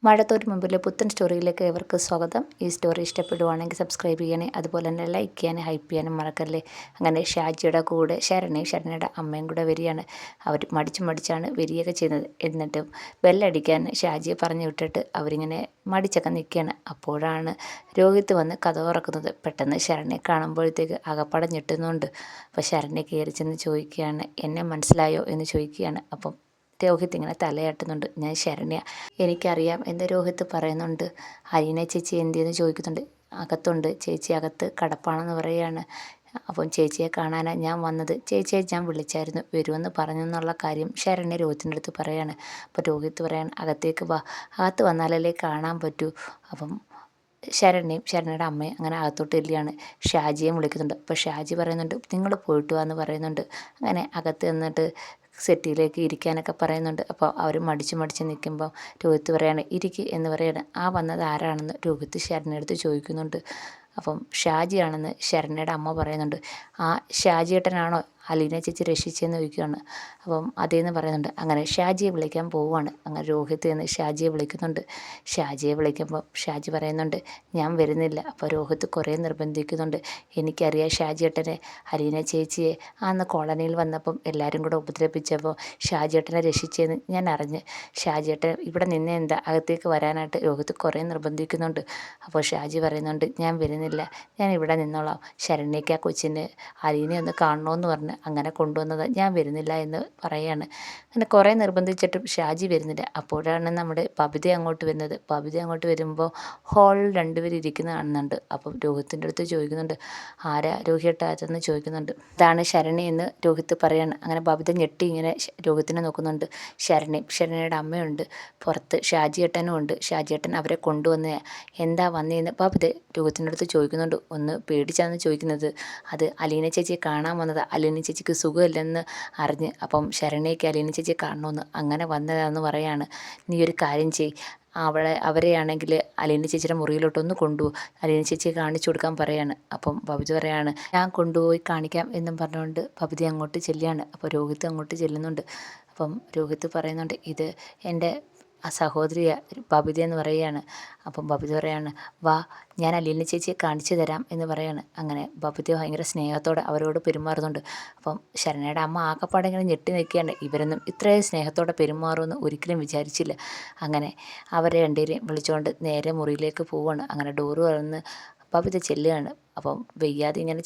മഴത്തോട്ട് മുമ്പിലെ പുത്തൻ സ്റ്റോറിയിലേക്ക് ഏവർക്ക് സ്വാഗതം. ഈ സ്റ്റോറി ഇഷ്ടപ്പെടുവാണെങ്കിൽ സബ്സ്ക്രൈബ് ചെയ്യണേ, അതുപോലെ തന്നെ ലൈക്ക് ചെയ്യാനും ഹൈപ്പ് ചെയ്യാനും മറക്കല്ലേ. അങ്ങനെ ഷാജിയുടെ കൂടെ ശരണയുടെ അമ്മയും കൂടെ വരികയാണ്. അവർ മടിച്ചാണ് വരികയൊക്കെ ചെയ്യുന്നത്. എന്നിട്ടും ബെല്ലടിക്കാൻ ഷാജിയെ പറഞ്ഞു വിട്ടിട്ട് അവരിങ്ങനെ മടിച്ചൊക്കെ നിൽക്കുകയാണ്. അപ്പോഴാണ് രോഹിത്ത് വന്ന് കഥ തുറക്കുന്നത്. പെട്ടെന്ന് ശരണയെ കാണുമ്പോഴത്തേക്ക് അകപ്പടം ഞെട്ടുന്നുണ്ട്. അപ്പോൾ ശരണ്യ കയറി ചെന്ന് ചോദിക്കുകയാണ്, എന്നെ മനസ്സിലായോ എന്ന് ചോദിക്കുകയാണ്. അപ്പം രോഹിത് ഇങ്ങനെ തലയാട്ടുന്നുണ്ട്. ഞാൻ ശരണ്യ, എനിക്കറിയാം എന്ന് രോഹിത് പറയുന്നുണ്ട്. അലീന ചേച്ചി എന്തിയെന്ന് ചോദിക്കുന്നുണ്ട്. അകത്തുണ്ട് ചേച്ചി, അകത്ത് കടപ്പാണെന്ന് പറയുകയാണ്. അപ്പം ചേച്ചിയെ കാണാനാണ് ഞാൻ വന്നത്, ചേച്ചിയെ ഞാൻ വിളിച്ചായിരുന്നു, വരുമെന്ന് പറഞ്ഞു എന്നുള്ള കാര്യം ശരണ്യ രോഹിത്തിൻ്റെ അടുത്ത് പറയാണ്. അപ്പോൾ രോഹിത് പറയാണ്, അകത്തേക്ക് വാ, അകത്ത് വന്നാലല്ലേ കാണാൻ പറ്റൂ. അപ്പം ശരണ്യയുടെ അമ്മയും അങ്ങനെ അകത്തോട്ട് ചെല്ലുകയാണ്. ഷാജിയെ വിളിക്കുന്നുണ്ട്. അപ്പോൾ ഷാജി പറയുന്നുണ്ട്, നിങ്ങൾ പോയിട്ട് വാ എന്ന് പറയുന്നുണ്ട്. അങ്ങനെ അകത്ത് നിന്നിട്ട് സെറ്റിയിലേക്ക് ഇരിക്കാനൊക്കെ പറയുന്നുണ്ട്. അപ്പോൾ അവർ മടിച്ച് നിൽക്കുമ്പോൾ രോഹിത്ത് പറയാണ്, ഇരിക്ക് എന്ന് പറയാണ്. ആ വന്നത് ആരാണെന്ന് രോഹിത്ത് ശരണ്യടുത്ത് ചോദിക്കുന്നുണ്ട്. അപ്പം ഷാജിയാണെന്ന് ശരണ്യയുടെ അമ്മ പറയുന്നുണ്ട്. ആ ഷാജിയേട്ടനാണോ അലീന ചേച്ചി രക്ഷിച്ചെന്ന് ചോദിക്കുകയാണ്. അപ്പം അതേന്ന് പറയുന്നുണ്ട്. അങ്ങനെ ഷാജിയെ വിളിക്കാൻ പോവുകയാണ്. അങ്ങനെ രോഹിത്ത് എന്ന് ഷാജിയെ വിളിക്കുന്നുണ്ട്. ഷാജിയെ വിളിക്കുമ്പോൾ ഷാജി പറയുന്നുണ്ട്, ഞാൻ വരുന്നില്ല. അപ്പോൾ രോഹിത്ത് കുറേ നിർബന്ധിക്കുന്നുണ്ട്. എനിക്കറിയാം ഷാജിയേട്ടനെ, അലീന ചേച്ചിയെ അന്ന് കോളനിയിൽ വന്നപ്പം എല്ലാവരും കൂടെ ഉപദ്രവിച്ചപ്പോൾ ഷാജിയേട്ടനെ രക്ഷിച്ചെന്ന് ഞാൻ അറിഞ്ഞ്. ഷാജിയേട്ടൻ ഇവിടെ നിന്ന് എന്താ അകത്തേക്ക് വരാനായിട്ട് രോഹിത്ത് കുറേ നിർബന്ധിക്കുന്നുണ്ട്. അപ്പോൾ ഷാജി പറയുന്നുണ്ട്, ഞാൻ വരുന്നില്ല, ഞാൻ ഇവിടെ നിന്നോളാം. ശരണ്യയ്ക്ക് ആ കൊച്ചിന് അലീനെ ഒന്ന് കാണണമെന്ന് പറഞ്ഞ് അങ്ങനെ കൊണ്ടുവന്നത്, ഞാൻ വരുന്നില്ല എന്ന് പറയാണ്. അങ്ങനെ കുറേ നിർബന്ധിച്ചിട്ടും ഷാജി വരുന്നില്ല. അപ്പോഴാണ് നമ്മുടെ ബബിത അങ്ങോട്ട് വരുന്നത്. ബബിത അങ്ങോട്ട് വരുമ്പോൾ ഹാളിൽ രണ്ടുപേരും ഇരിക്കുന്ന കാണുന്നുണ്ട്. അപ്പം രോഹിത്തിൻ്റെ അടുത്ത് ചോദിക്കുന്നുണ്ട്, ആരാ രോഹിയേട്ടാന്ന് ചോദിക്കുന്നുണ്ട്. ഇതാണ് ശരണി എന്ന് രോഹിത്ത് പറയാണ്. അങ്ങനെ ബബിത ഞെട്ടി ഇങ്ങനെ രോഹിത്തിനെ നോക്കുന്നുണ്ട്. ശരണയുടെ അമ്മയുണ്ട് പുറത്ത്, ഷാജിയേട്ടനും ഉണ്ട്. ഷാജിയേട്ടൻ അവരെ കൊണ്ടുവന്ന എന്താ വന്നതെന്ന് ബബിത രോഹിത്തിൻ്റെ അടുത്ത് ചോദിക്കുന്നുണ്ട്. ഒന്ന് പേടിച്ചാണ് ചോദിക്കുന്നത്. അത് അലീന ചേച്ചിയെ കാണാൻ വന്നത്, അലീന ചേച്ചിക്ക് സുഖമില്ലെന്ന് അറിഞ്ഞ്. അപ്പം ശരണയ്ക്ക് അലീന ചേച്ചിയെ കാണണമെന്ന് അങ്ങനെ വന്നതാണെന്ന് പറയാണ്. നീ ഒരു കാര്യം ചെയ്, അവരെയാണെങ്കിൽ അലീന ചേച്ചിയുടെ മുറിയിലോട്ടൊന്ന് കൊണ്ടുപോകും, അലീന ചേച്ചിയെ കാണിച്ചു കൊടുക്കാൻ പറയാണ്. അപ്പം ബബിത പറയാണ്, ഞാൻ കൊണ്ടുപോയി കാണിക്കാം എന്നും പറഞ്ഞുകൊണ്ട് ബബിത അങ്ങോട്ട് ചെല്ലുകയാണ്. അപ്പോൾ രോഹിത്ത് അങ്ങോട്ട് ചെല്ലുന്നുണ്ട്. അപ്പം രോഹിത്ത് പറയുന്നുണ്ട്, ഇത് എൻ്റെ ആ സഹോദരിയ ബബിത എന്ന് പറയുകയാണ്. അപ്പം ബബിത പറയാണ്, വാ ഞാൻ അലീന ചേച്ചിയെ കാണിച്ചു തരാം എന്ന് പറയാണ്. അങ്ങനെ ബബിത ഭയങ്കര സ്നേഹത്തോടെ അവരോട് പെരുമാറുന്നുണ്ട്. അപ്പം ശരണയുടെ അമ്മ ആകപ്പാടെ ഇങ്ങനെ ഞെട്ടി നിൽക്കുകയാണ്. ഇവരൊന്നും ഇത്രയും സ്നേഹത്തോടെ പെരുമാറുമെന്ന് ഒരിക്കലും വിചാരിച്ചില്ല. അങ്ങനെ അവരെ രണ്ടുപേരെയും വിളിച്ചുകൊണ്ട് നേരെ മുറിയിലേക്ക് പോവുകയാണ്. അങ്ങനെ ഡോറ് തുറന്ന് ബബിത ചെല്ലുകയാണ്. അപ്പം വെയ്യാതെ ഇങ്ങനെ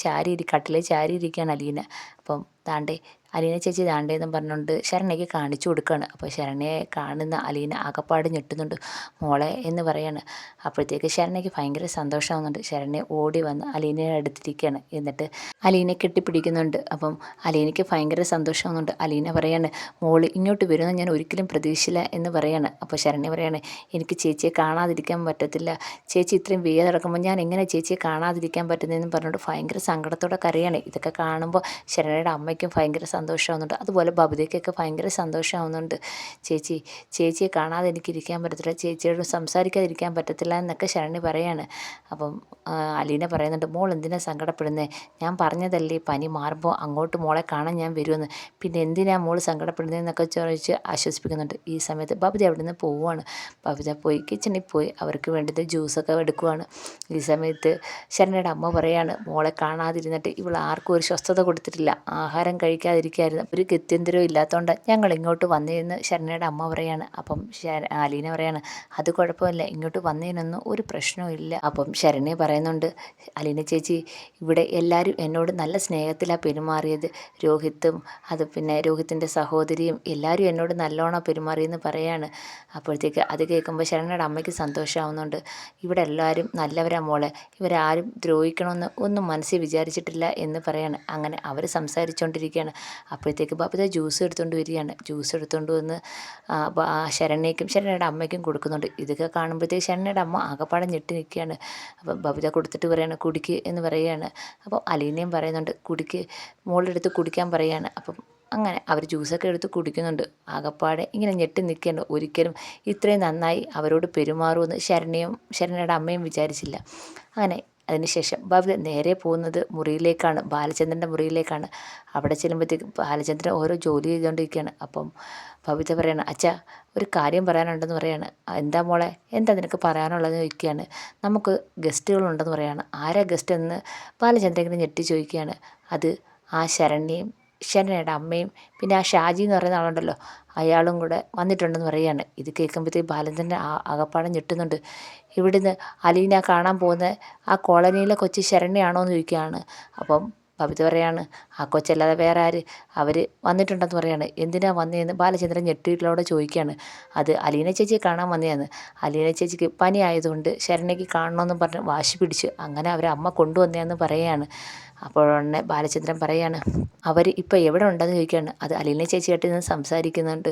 കട്ടിലേ ചാരിയിരിക്കുകയാണ് അലീന. അപ്പം താണ്ടേ അലീന ചേച്ചി താണ്ടേന്നും പറഞ്ഞുകൊണ്ട് ശരണയ്ക്ക് കാണിച്ചു കൊടുക്കുകയാണ്. അപ്പോൾ ശരണയെ കാണുന്ന അലീന ആകപ്പാട് ഞെട്ടുന്നുണ്ട്. മോളെ എന്ന് പറയാണ്. അപ്പോഴത്തേക്ക് ശരണയ്ക്ക് ഭയങ്കര സന്തോഷമാകുന്നുണ്ട്. ശരണയെ ഓടി വന്ന് അലീനയുടെ അടുത്തിരിക്കുകയാണ്. എന്നിട്ട് അലീനെ കെട്ടിപ്പിടിക്കുന്നുണ്ട്. അപ്പം അലീനയ്ക്ക് ഭയങ്കര സന്തോഷമാകുന്നുണ്ട്. അലീന പറയാണ്, മോള് ഇങ്ങോട്ട് വരുമെന്ന് ഞാൻ ഒരിക്കലും പ്രതീക്ഷിച്ചില്ല എന്ന് പറയാണ്. അപ്പോൾ ശരണ്യ പറയാണ്, എനിക്ക് ചേച്ചിയെ കാണാതിരിക്കാൻ പറ്റത്തില്ല, ചേച്ചി ഇത്രയും വേദ നടക്കുമ്പോൾ ഞാൻ എങ്ങനെ ചേച്ചിയെ കാണാതിരിക്കാൻ പറ്റുന്നതെന്ന് പറഞ്ഞുകൊണ്ട് ഭയങ്കര സങ്കടത്തോടെ കരയാണ്. ഇതൊക്കെ കാണുമ്പോൾ ശരണയുടെ അമ്മയ്ക്കും ഭയങ്കര സന്തോഷമാകുന്നുണ്ട്. അതുപോലെ ബബിതയ്ക്കൊക്കെ ഭയങ്കര സന്തോഷമാകുന്നുണ്ട്. ചേച്ചിയെ കാണാതെ എനിക്കിരിക്കാൻ പറ്റത്തില്ല, ചേച്ചിയോട് സംസാരിക്കാതിരിക്കാൻ പറ്റത്തില്ല എന്നൊക്കെ ശരണി പറയാണ്. അപ്പം അലീന പറയുന്നുണ്ട്, മോൾ എന്തിനാണ് സങ്കടപ്പെടുന്നത്, ഞാൻ പറഞ്ഞതല്ലേ പനി മാറുമ്പോൾ അങ്ങോട്ട് മോളെ കാണാൻ ഞാൻ വരുമെന്ന്, പിന്നെ എന്തിനാണ് മോൾ സങ്കടപ്പെടുന്നതെന്നൊക്കെ ചോദിച്ച് ആശ്വസിപ്പിക്കുന്നുണ്ട്. ഈ സമയത്ത് ബബിത അവിടെ നിന്ന് പോവുകയാണ്. ബബിത പോയി കിച്ചണിൽ പോയി അവർക്ക് വേണ്ടത് ജ്യൂസൊക്കെ എടുക്കുവാണ്. ഈ സമയത്ത് ശരണയുടെ അമ്മ പറയാണ്, മോളെ കാണാതിരുന്നിട്ട് ഇവൾ ആർക്കും ഒരു സ്വസ്ഥത കൊടുത്തിട്ടില്ല, ആഹാരം കഴിക്കാതിരിക്കായിരുന്നു, ഒരു ഗത്യന്തരവും ഇല്ലാത്തതുകൊണ്ട് ഞങ്ങൾ ഇങ്ങോട്ട് വന്നതെന്ന് ശരണയുടെ അമ്മ പറയാണ്. അപ്പം അലീന പറയാണ്, അത് കുഴപ്പമില്ല, ഇങ്ങോട്ട് വന്നതിനൊന്നും ഒരു പ്രശ്നവും ഇല്ല. അപ്പം ശരണ്യ പറയുന്നുണ്ട്, അലീന ചേച്ചി ഇവിടെ എല്ലാവരും എന്നോട് നല്ല സ്നേഹത്തിലാണ് പെരുമാറിയത്, രോഹിത്തും അത് പിന്നെ രോഹിത്തിൻ്റെ സഹോദരിയും എല്ലാവരും എന്നോട് നല്ലോണം പെരുമാറിയെന്ന് പറയാണ്. അപ്പോഴത്തേക്ക് അത് കേൾക്കുമ്പോൾ ശരണ്യയുടെ അമ്മയ്ക്ക് സന്തോഷമാവുന്നുണ്ട്. ഇവിടെ എല്ലാവരും നല്ലവരാ മോളെ, ഇവരാരും ദ്രോഹിക്കണമെന്ന് ഒന്നും മനസ്സിൽ വിചാരിച്ചിട്ടില്ല എന്ന് പറയാണ്. അങ്ങനെ അവർ സംസാരിച്ചുകൊണ്ടിരിക്കുകയാണ്. അപ്പോഴത്തേക്ക് ബബിത ജ്യൂസ് എടുത്തുകൊണ്ട് വരികയാണ്. ജ്യൂസ് എടുത്തുകൊണ്ട് വന്ന് ശരണ്യയുടെ അമ്മയ്ക്കും കൊടുക്കുന്നുണ്ട്. ഇതൊക്കെ കാണുമ്പോഴത്തേക്ക് ശരണ്യയുടെ അമ്മ ആകപ്പാടെ ഞെട്ടി നിൽക്കുകയാണ്. അപ്പം ബബിത കൊടുത്തിട്ട് പറയാണ്, കുടിക്ക് എന്ന് പറയുകയാണ്. അപ്പോൾ അലീനയും പറയുന്നുണ്ട്, കുടിക്ക്, മോളെടുത്ത് കുടിക്കാൻ പറയുകയാണ്. അപ്പം അങ്ങനെ അവർ ജ്യൂസൊക്കെ എടുത്ത് കുടിക്കുന്നുണ്ട്. ആകപ്പാടെ ഇങ്ങനെ ഞെട്ടി നിൽക്കുകയാണ്. ഒരിക്കലും ഇത്രയും നന്നായി അവരോട് പെരുമാറുമെന്ന് ശരണ്യയുടെ അമ്മയും വിചാരിച്ചില്ല. അങ്ങനെ അതിനുശേഷം ബബിത നേരെ പോകുന്നത് മുറിയിലേക്കാണ്, ബാലചന്ദ്രൻ്റെ മുറിയിലേക്കാണ്. അവിടെ ചെല്ലുമ്പോഴത്തേക്ക് ബാലചന്ദ്രൻ ഓരോ ജോലി ചെയ്തുകൊണ്ടിരിക്കുകയാണ്. അപ്പം ബബിത പറയാണ്, അച്ഛാ ഒരു കാര്യം പറയാനുണ്ടെന്ന് പറയാണ്. എന്താ മോളെ, എന്താ നിനക്ക് പറയാനുള്ളതെന്ന് ചോദിക്കുകയാണ്. നമുക്ക് ഗസ്റ്റുകളുണ്ടെന്ന് പറയാണ്. ആരാ ഗസ്റ്റ് എന്ന് ബാലചന്ദ്രൻ ഇങ്ങനെ ഞെട്ടി ചോദിക്കുകയാണ്. അത് ആ ശരണ്യയും ശരണ്യയുടെ അമ്മയും പിന്നെ ആ ഷാജി എന്ന് പറയുന്ന ആളുണ്ടല്ലോ, അയാളും കൂടെ വന്നിട്ടുണ്ടെന്ന് പറയുകയാണ്. ഇത് കേൾക്കുമ്പോഴത്തേക്ക് ബാലചന്ദ്രൻ ആകപ്പാടെ ഞെട്ടുന്നുണ്ട്. ഇവിടുന്ന് അലീന കാണാൻ പോകുന്ന ആ കോളനിയിലെ കൊച്ച് ശരണ്യാണോ എന്ന് ചോദിക്കുകയാണ്. അപ്പം ബബിത പറയാണ്, ആ കൊച്ചല്ലാതെ വേറെ ആര്, അവർ വന്നിട്ടുണ്ടെന്ന് പറയാണ്. എന്തിനാ വന്നതെന്ന് ബാലചന്ദ്രൻ ഞെട്ടിയിലോടെ ചോദിക്കുകയാണ്. അത് അലീന ചേച്ചിയെ കാണാൻ വന്നതാണ്. അലീന ചേച്ചിക്ക് പനി ആയതുകൊണ്ട് ശരണ്യയ്ക്ക് കാണണമെന്നും പറഞ്ഞ് വാശി പിടിച്ച് അങ്ങനെ അവരെ അമ്മ കൊണ്ടുവന്നതെന്ന് പറയുകയാണ്. അപ്പോഴുടനെ ബാലചന്ദ്രൻ പറയാണ്, അവർ ഇപ്പോൾ എവിടെ ഉണ്ടെന്ന് ചോദിക്കുകയാണ്. അത് അലീന ചേച്ചിയായിട്ട് നിന്ന് സംസാരിക്കുന്നുണ്ട്,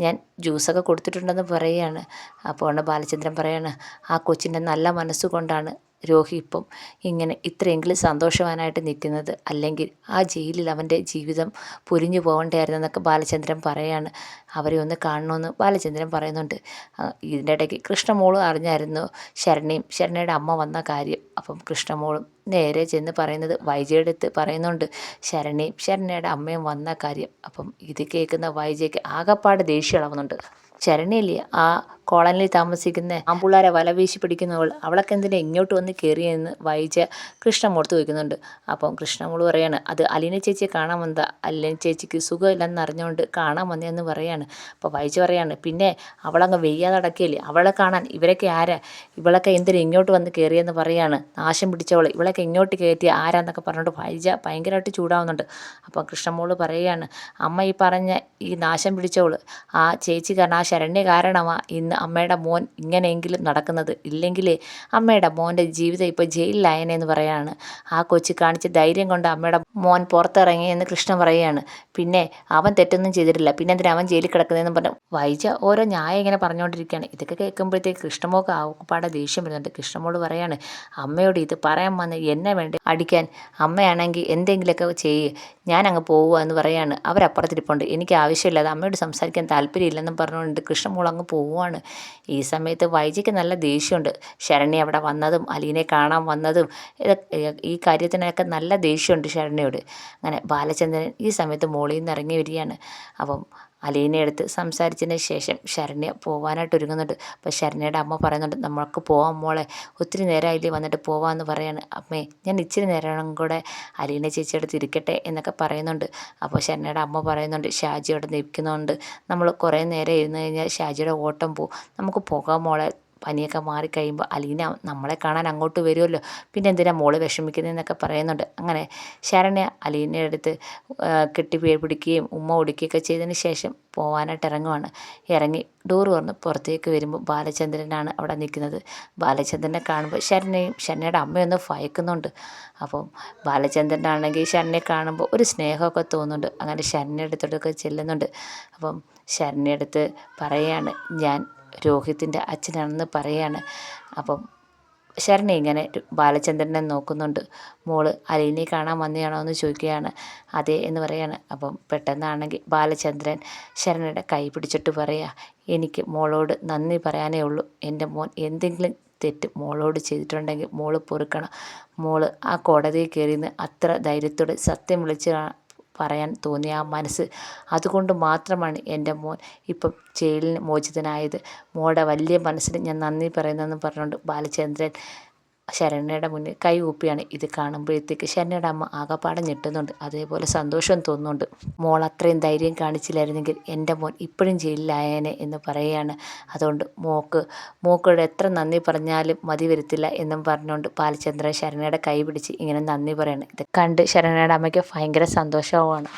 ഞാൻ ജ്യൂസൊക്കെ കൊടുത്തിട്ടുണ്ടെന്ന് പറയുകയാണ്. അപ്പോൾ ബാലചന്ദ്രൻ പറയാണ്, ആ കൊച്ചിൻ്റെ നല്ല മനസ്സുകൊണ്ടാണ് രോഹി ഇപ്പം ഇങ്ങനെ ഇത്രയെങ്കിലും സന്തോഷവാനായിട്ട് നിൽക്കുന്നത്, അല്ലെങ്കിൽ ആ ജയിലിൽ അവൻ്റെ ജീവിതം പൊലിഞ്ഞു പോകണ്ടായിരുന്നു എന്നൊക്കെ ബാലചന്ദ്രൻ പറയാണ്. അവരെ ഒന്ന് കാണണമെന്ന് ബാലചന്ദ്രൻ പറയുന്നുണ്ട്. ഇതിൻ്റെ ഇടയ്ക്ക് കൃഷ്ണമോളും അറിഞ്ഞായിരുന്നു ശരണ്യയുടെ അമ്മ വന്ന കാര്യം. അപ്പം കൃഷ്ണമോളും നേരെ ചെന്ന് പറയുന്നത് വൈജയുടെ അടുത്ത് പറയുന്നുണ്ട്, ശരണ്യയുടെ അമ്മയും വന്ന കാര്യം. അപ്പം ഇത് കേൾക്കുന്ന വൈജയ്ക്ക് ആകപ്പാട് ദേഷ്യം ഇളവുന്നുണ്ട്. ശരണ്യല്ലേ ആ കോളനിയിൽ താമസിക്കുന്ന ആമ്പിള്ളാരെ വല വീശി പിടിക്കുന്നവൾ, അവളൊക്കെ എന്തിനാ ഇങ്ങോട്ട് വന്ന് കയറിയെന്ന് വൈജ കൃഷ്ണമോളത്ത് ചോദിക്കുന്നുണ്ട്. അപ്പം കൃഷ്ണമോള് പറയാണ്, അത് അലീന ചേച്ചിയെ കാണാൻ വന്നതാ, അലീന ചേച്ചിക്ക് സുഖമില്ലെന്ന് അറിഞ്ഞുകൊണ്ട് കാണാൻ വന്നതെന്ന് പറയാണ്. അപ്പോൾ വൈജ പറയാണ്, പിന്നെ അവളങ്ങ് വെയ്യാതെ നടക്കുകയല്ലേ, അവളെ കാണാൻ ഇവരൊക്കെ ആരാ, ഇവളൊക്കെ എന്തിനാ ഇങ്ങോട്ട് വന്ന് കയറിയെന്ന് പറയാണ്. നാശം പിടിച്ചവൾ, ഇവളൊക്കെ ഇങ്ങോട്ട് കയറ്റിയ ആരാന്നൊക്കെ പറഞ്ഞുകൊണ്ട് വൈജ ഭയങ്കരമായിട്ട് ചൂടാവുന്നുണ്ട്. അപ്പോൾ കൃഷ്ണമോള് പറയുകയാണ്, അമ്മ ഈ പറഞ്ഞ ഈ നാശം പിടിച്ചവൾ ആ ചേച്ചി കാരണം, ആ ശരണ്യ കാരണമാണ് ഇന്ന് അമ്മയുടെ മോൻ ഇങ്ങനെയെങ്കിലും നടക്കുന്നത്, ഇല്ലെങ്കിലേ അമ്മയുടെ മോൻ്റെ ജീവിതം ഇപ്പോൾ ജയിലിലായനെന്ന് പറയാണ്. ആ കൊച്ചി കാണിച്ച ധൈര്യം കൊണ്ട് അമ്മയുടെ മോൻ പുറത്തിറങ്ങിയെന്ന് കൃഷ്ണൻ പറയുകയാണ്. പിന്നെ അവൻ തെറ്റൊന്നും ചെയ്തിട്ടില്ല, പിന്നെ എന്തിനാ അവൻ ജയിലിൽ കിടക്കുന്നതെന്ന് പറഞ്ഞു വൈജ ഓരോ ന്യായം ഇങ്ങനെ പറഞ്ഞുകൊണ്ടിരിക്കുകയാണ്. ഇതൊക്കെ കേൾക്കുമ്പോഴത്തേക്ക് കൃഷ്ണമോൾക്ക് ആകപ്പാടെ ദേഷ്യം വരുന്നുണ്ട്. കൃഷ്ണമോള് പറയാണ്, അമ്മയോട് ഇത് പറയാൻ വന്ന് എന്നെ വേണ്ടി അടിക്കാൻ, അമ്മയാണെങ്കിൽ എന്തെങ്കിലുമൊക്കെ ചെയ്യ്, ഞാൻ അങ്ങ് പോവുക എന്ന് പറയാണ്. അവരപ്പുറത്തിരിപ്പുണ്ട്, എനിക്ക് ആവശ്യമില്ലാതെ അമ്മയോട് സംസാരിക്കാൻ താല്പര്യമില്ലെന്നും പറഞ്ഞുകൊണ്ട് കൃഷ്ണമോൾ അങ്ങ് പോവുകയാണ്. ഈ സമയത്ത് വൈജയ്ക്ക് നല്ല ദേഷ്യമുണ്ട്. ശരണ്യ അവിടെ വന്നതും അലീനെ കാണാൻ വന്നതും ഈ കാര്യത്തിനൊക്കെ നല്ല ദേഷ്യമുണ്ട് ശരണ്യയോട്. അങ്ങനെ ബാലചന്ദ്രൻ ഈ സമയത്ത് മോളിൽ നിന്ന് ഇറങ്ങി വരികയാണ്. അപ്പം അലീനെ അടുത്ത് സംസാരിച്ചതിന് ശേഷം ശരണ്യ പോകാനായിട്ട് ഒരുങ്ങുന്നുണ്ട്. അപ്പോൾ ശരണ്യയുടെ അമ്മ പറയുന്നുണ്ട്, നമ്മൾക്ക് പോവാം മോളെ, ഒത്തിരി നേരമായില്ലേ വന്നിട്ട് പോവാമെന്ന് പറയാണ്. അമ്മേ ഞാൻ ഇച്ചിരി നേരം കൂടെ അലീന ചേച്ചിയുടെ അടുത്ത് ഇരിക്കട്ടെ എന്നൊക്കെ പറയുന്നുണ്ട്. അപ്പോൾ ശരണ്യയുടെ അമ്മ പറയുന്നുണ്ട്, ഷാജി അവിടെ നിൽക്കുന്നുണ്ട്, നമ്മൾ കുറേ നേരം ഇരുന്ന് കഴിഞ്ഞാൽ ഷാജിയുടെ ഓട്ടം പോവും, നമുക്ക് പോകാം മോളെ, പനിയൊക്കെ മാറിക്കഴിയുമ്പോൾ അലീന നമ്മളെ കാണാൻ അങ്ങോട്ട് വരുമല്ലോ, പിന്നെ എന്തിനാ മോള് വിഷമിക്കുന്നതെന്നൊക്കെ പറയുന്നുണ്ട്. അങ്ങനെ ശരണ്യ അലീനയുടെ അടുത്ത് കെട്ടിപ്പിടിക്കുകയും ഉമ്മ കൊടുക്കുകയൊക്കെ ചെയ്തതിന് ശേഷം പോകാനായിട്ട് ഇറങ്ങുവാണ്. ഇറങ്ങി ഡോർ തുറന്ന് പുറത്തേക്ക് വരുമ്പോൾ ബാലചന്ദ്രനാണ് അവിടെ നിൽക്കുന്നത്. ബാലചന്ദ്രനെ കാണുമ്പോൾ ശരണ്യയുടെ അമ്മയൊന്ന് ഭയക്കുന്നുണ്ട്. അപ്പം ബാലചന്ദ്രനാണെങ്കിൽ ശരണ്യെ കാണുമ്പോൾ ഒരു സ്നേഹമൊക്കെ തോന്നുന്നുണ്ട്. അങ്ങനെ ശരണ്യയുടെ അടുത്തോട്ടൊക്കെ ചെല്ലുന്നുണ്ട്. അപ്പം ശരണ്യയുടെ അടുത്ത് പറയാണ്, ഞാൻ രോഹിത്തിൻ്റെ അച്ഛനാണെന്ന് പറയാണ്. അപ്പം ശരണ്യ ഇങ്ങനെ ബാലചന്ദ്രനെ നോക്കുന്നുണ്ട്. മോള് അലീനെ കാണാൻ വന്നതാണോ എന്ന് ചോദിക്കുകയാണ്. അതെ എന്ന് പറയാണ്. അപ്പം പെട്ടെന്നാണെങ്കിൽ ബാലചന്ദ്രൻ ശരണ്യയുടെ കൈ പിടിച്ചിട്ട് പറയുക, എനിക്ക് മോളോട് നന്ദി പറയാനേ ഉള്ളൂ, എൻ്റെ മോൻ എന്തെങ്കിലും തെറ്റ് മോളോട് ചെയ്തിട്ടുണ്ടെങ്കിൽ മോള് പൊറുക്കണം. മോള് ആ കോടതിയിൽ കയറിയെന്ന് അത്ര ധൈര്യത്തോടെ സത്യം വിളിച്ച് പറയാൻ തോന്നിയ ആ മനസ്സ്, അതുകൊണ്ട് മാത്രമാണ് എൻ്റെ മോൻ ഇപ്പം ജയിലിന് മോചിതനായത്. മോളുടെ വലിയ മനസ്സിന് ഞാൻ നന്ദി പറയുന്നതെന്ന് പറഞ്ഞുകൊണ്ട് ബാലചന്ദ്രൻ ശരണ്യയുടെ മുന്നിൽ കൈ കൂപ്പിയാണ്. ഇത് കാണുമ്പോഴത്തേക്ക് ശരണ്യയുടെ അമ്മ ആകപ്പാടെ ഞെട്ടുന്നുണ്ട്, അതേപോലെ സന്തോഷം തോന്നുന്നുണ്ട്. മോൾ അത്രയും ധൈര്യം കാണിച്ചില്ലായിരുന്നെങ്കിൽ എൻ്റെ മോൻ ഇപ്പോഴും ജയിലിലായേനെ എന്ന് പറയുകയാണ്. അതുകൊണ്ട് മോക്കോട് എത്ര നന്ദി പറഞ്ഞാലും മതി വരത്തില്ല എന്നും പറഞ്ഞുകൊണ്ട് ബാലചന്ദ്രൻ ശരണ്യയുടെ കൈ പിടിച്ച് ഇങ്ങനെ നന്ദി പറയാണ്. ഇത് കണ്ട് ശരണ്യയുടെ അമ്മയ്ക്ക് ഭയങ്കര സന്തോഷവുമാണ്.